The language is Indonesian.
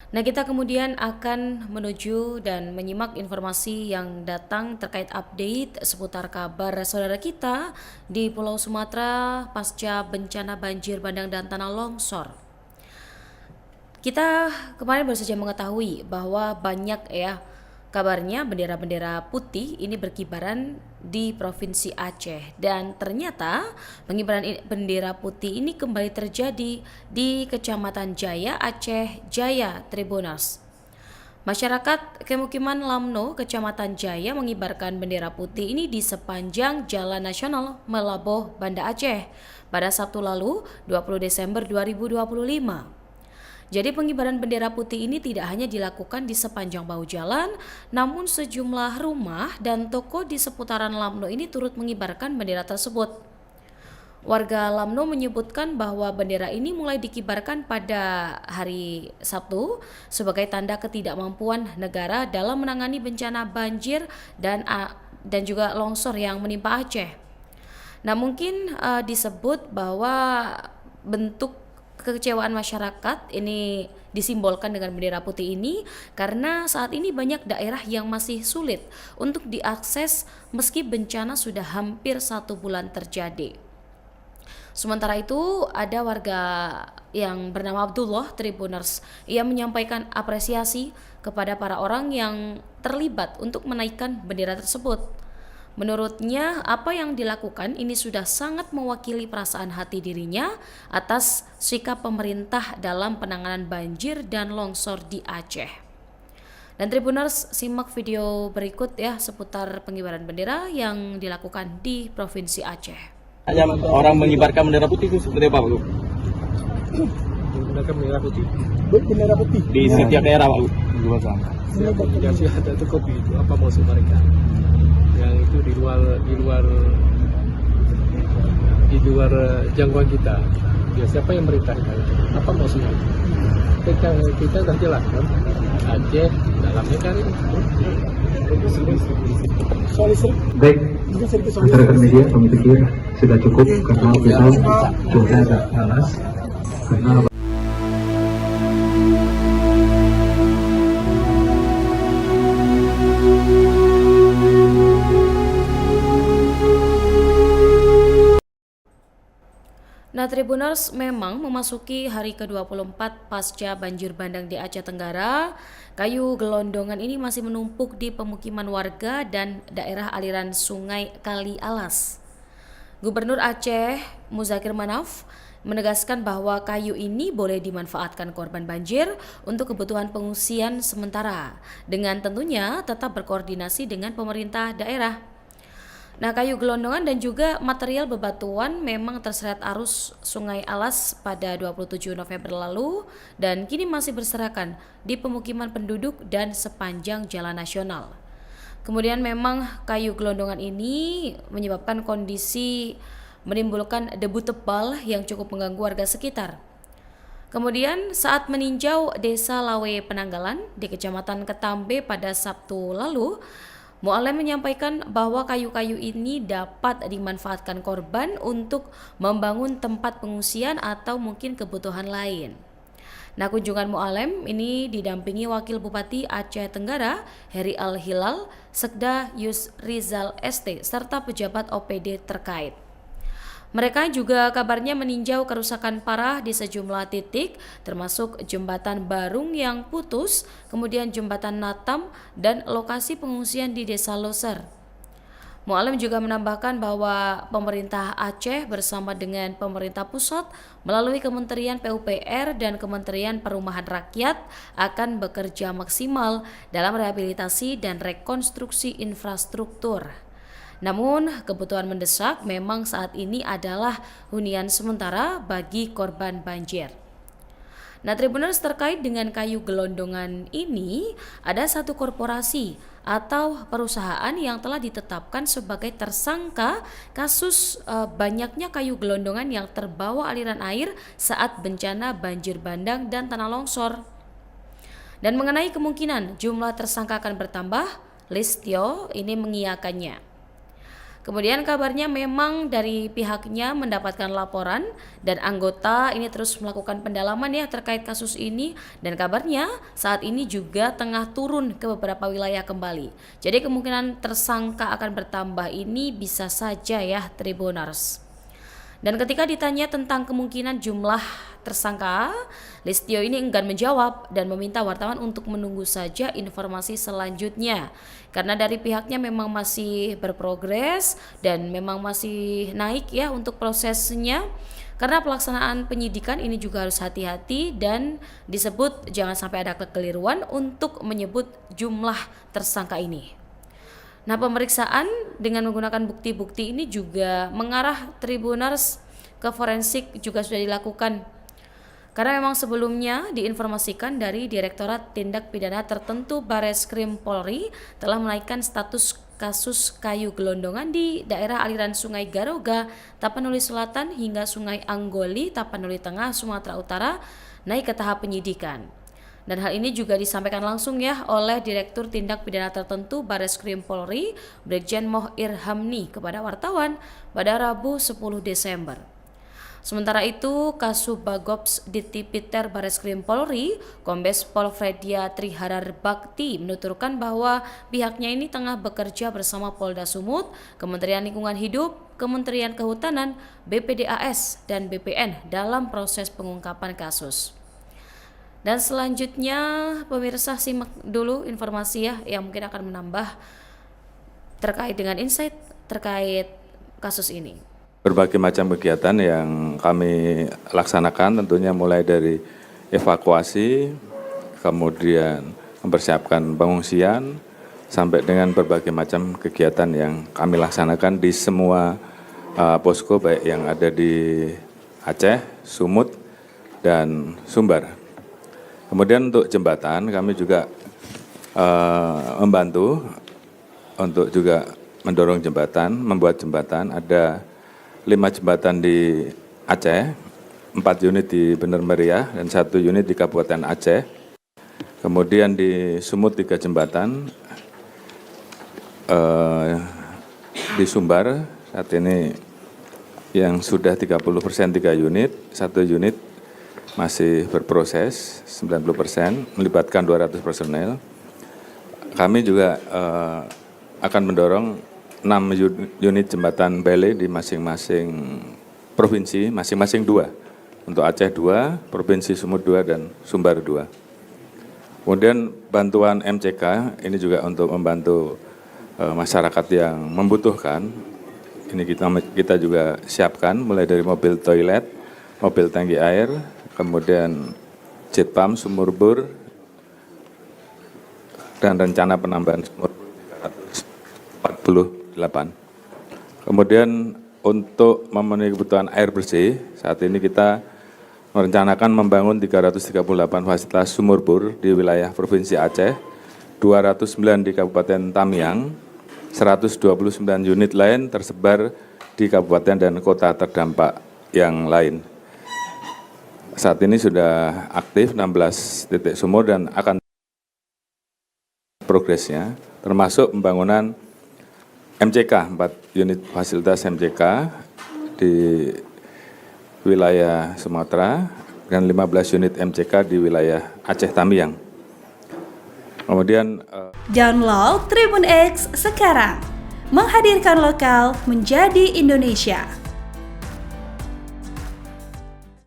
Nah, kita kemudian akan menuju dan menyimak informasi yang datang terkait update seputar kabar saudara kita di Pulau Sumatera pasca bencana banjir bandang dan tanah longsor. Kita kemarin baru saja mengetahui bahwa banyak ya kabarnya bendera-bendera putih ini berkibaran di Provinsi Aceh, dan ternyata pengibaran bendera putih ini kembali terjadi di Kecamatan Jaya, Aceh Jaya, Tribunals. Masyarakat Kemukiman Lamno, Kecamatan Jaya mengibarkan bendera putih ini di sepanjang Jalan Nasional Melaboh, Banda Aceh pada Sabtu lalu 20 Desember 2025. Jadi pengibaran bendera putih ini tidak hanya dilakukan di sepanjang bahu jalan, namun sejumlah rumah dan toko di seputaran Lamno ini turut mengibarkan bendera tersebut. Warga Lamno menyebutkan bahwa bendera ini mulai dikibarkan pada hari Sabtu sebagai tanda ketidakmampuan negara dalam menangani bencana banjir dan juga longsor yang menimpa Aceh. Nah, mungkin disebut bahwa bentuk kekecewaan masyarakat ini disimbolkan dengan bendera putih ini karena saat ini banyak daerah yang masih sulit untuk diakses meski bencana sudah hampir 1 bulan terjadi. Sementara itu, ada warga yang bernama Abdullah Tribuners. Ia menyampaikan apresiasi kepada para orang yang terlibat untuk menaikkan bendera tersebut. Menurutnya, apa yang dilakukan ini sudah sangat mewakili perasaan hati dirinya atas sikap pemerintah dalam penanganan banjir dan longsor di Aceh. Dan Tribuners, simak video berikut ya seputar pengibaran bendera yang dilakukan di Provinsi Aceh. Orang mengibarkan bendera putih itu seperti apa, Pak? Menggunakan bendera putih. Bendera putih. Di setiap daerah, Pak? Ya sih ada itu kopi itu apa maksud mereka? Yang itu di luar jangkauan kita. Ya siapa yang merintahkan? Apa maksudnya? Kita sudah jelaskan. Aceh dalamnya kan Soal listrik. Baik, Juga sedikit soal masyarakat listrik. media kami pikir sudah cukup karena kita sudah ada panas karena Nah, Tribuners, memang memasuki hari ke-24 pasca banjir bandang di Aceh Tenggara, kayu gelondongan ini masih menumpuk di pemukiman warga dan daerah aliran sungai Kali Alas. Gubernur Aceh Muzakir Manaf menegaskan bahwa kayu ini boleh dimanfaatkan korban banjir untuk kebutuhan pengungsian sementara, dengan tentunya tetap berkoordinasi dengan pemerintah daerah. Nah, kayu gelondongan dan juga material bebatuan memang terseret arus Sungai Alas pada 27 November lalu dan kini masih berserakan di pemukiman penduduk dan sepanjang jalan nasional. Kemudian memang kayu gelondongan ini menyebabkan kondisi menimbulkan debu tebal yang cukup mengganggu warga sekitar. Kemudian saat meninjau Desa Lawe Penanggalan di Kecamatan Ketambe pada Sabtu lalu, Mu'alem menyampaikan bahwa kayu-kayu ini dapat dimanfaatkan korban untuk membangun tempat pengungsian atau mungkin kebutuhan lain. Nah, kunjungan Mu'alem ini didampingi Wakil Bupati Aceh Tenggara, Heri Al-Hilal, Sekda Yus Rizal ST, serta pejabat OPD terkait. Mereka juga kabarnya meninjau kerusakan parah di sejumlah titik, termasuk jembatan Barung yang putus, kemudian jembatan Natam, dan lokasi pengungsian di Desa Loser. Mu'alem juga menambahkan bahwa pemerintah Aceh bersama dengan pemerintah pusat melalui Kementerian PUPR dan Kementerian Perumahan Rakyat akan bekerja maksimal dalam rehabilitasi dan rekonstruksi infrastruktur. Namun, kebutuhan mendesak memang saat ini adalah hunian sementara bagi korban banjir. Nah, Tribuners, terkait dengan kayu gelondongan ini, ada satu korporasi atau perusahaan yang telah ditetapkan sebagai tersangka kasus banyaknya kayu gelondongan yang terbawa aliran air saat bencana banjir bandang dan tanah longsor. Dan mengenai kemungkinan jumlah tersangka akan bertambah, Listio ini mengiyakannya. Kemudian kabarnya memang dari pihaknya mendapatkan laporan dan anggota ini terus melakukan pendalaman ya terkait kasus ini, dan kabarnya saat ini juga tengah turun ke beberapa wilayah kembali. Jadi kemungkinan tersangka akan bertambah ini bisa saja ya Tribuners. Dan ketika ditanya tentang kemungkinan jumlah tersangka, Listio ini enggan menjawab dan meminta wartawan untuk menunggu saja informasi selanjutnya. Karena dari pihaknya memang masih berprogres dan memang masih naik ya untuk prosesnya. Karena pelaksanaan penyidikan ini juga harus hati-hati dan disebut jangan sampai ada kekeliruan untuk menyebut jumlah tersangka ini. Nah, pemeriksaan dengan menggunakan bukti-bukti ini juga mengarah Tribuners ke forensik juga sudah dilakukan. Karena memang sebelumnya diinformasikan dari Direktorat Tindak Pidana Tertentu Bareskrim Polri telah menaikkan status kasus kayu gelondongan di daerah aliran Sungai Garoga, Tapanuli Selatan hingga Sungai Anggoli, Tapanuli Tengah, Sumatera Utara naik ke tahap penyidikan. Dan hal ini juga disampaikan langsung ya oleh Direktur Tindak Pidana Tertentu Bareskrim Polri, Brigjen Moh Irhamni kepada wartawan pada Rabu 10 Desember. Sementara itu, Kasubagops Ditipiter Bareskrim Polri, Kombes Pol Fredia Triharar Bakti menuturkan bahwa pihaknya ini tengah bekerja bersama Polda Sumut, Kementerian Lingkungan Hidup, Kementerian Kehutanan, BPDAS, dan BPN dalam proses pengungkapan kasus. Dan selanjutnya pemirsa simak dulu informasi ya yang mungkin akan menambah terkait dengan insight terkait kasus ini. Berbagai macam kegiatan yang kami laksanakan tentunya mulai dari evakuasi, kemudian mempersiapkan pengungsian, sampai dengan berbagai macam kegiatan yang kami laksanakan di semua posko baik yang ada di Aceh, Sumut, dan Sumbar. Kemudian untuk jembatan kami juga membantu untuk juga mendorong jembatan, membuat jembatan. Ada 5 jembatan di Aceh, 4 unit di Bener Meriah, dan 1 unit di Kabupaten Aceh. Kemudian di Sumut 3 jembatan, di Sumbar saat ini yang sudah 30% 3 unit, 1 unit masih berproses 90%, melibatkan 200 personel. Kami juga akan mendorong 6 unit jembatan bele di masing-masing provinsi, masing-masing 2. Untuk Aceh 2, Provinsi Sumut 2, dan Sumbar 2. Kemudian bantuan MCK, ini juga untuk membantu masyarakat yang membutuhkan. Ini kita juga siapkan mulai dari mobil toilet, mobil tangki air, kemudian jet pump, sumur bor, dan rencana penambahan sumur 48. Kemudian untuk memenuhi kebutuhan air bersih, saat ini kita merencanakan membangun 338 fasilitas sumur bor di wilayah Provinsi Aceh, 209 di Kabupaten Tamiang, 129 unit lain tersebar di kabupaten dan kota terdampak yang lain. Saat ini sudah aktif 16 titik sumur dan akan progresnya, termasuk pembangunan MCK, 4 unit fasilitas MCK di wilayah Sumatera dan 15 unit MCK di wilayah Aceh Tamiang. Kemudian download Tribun X sekarang, menghadirkan lokal menjadi Indonesia.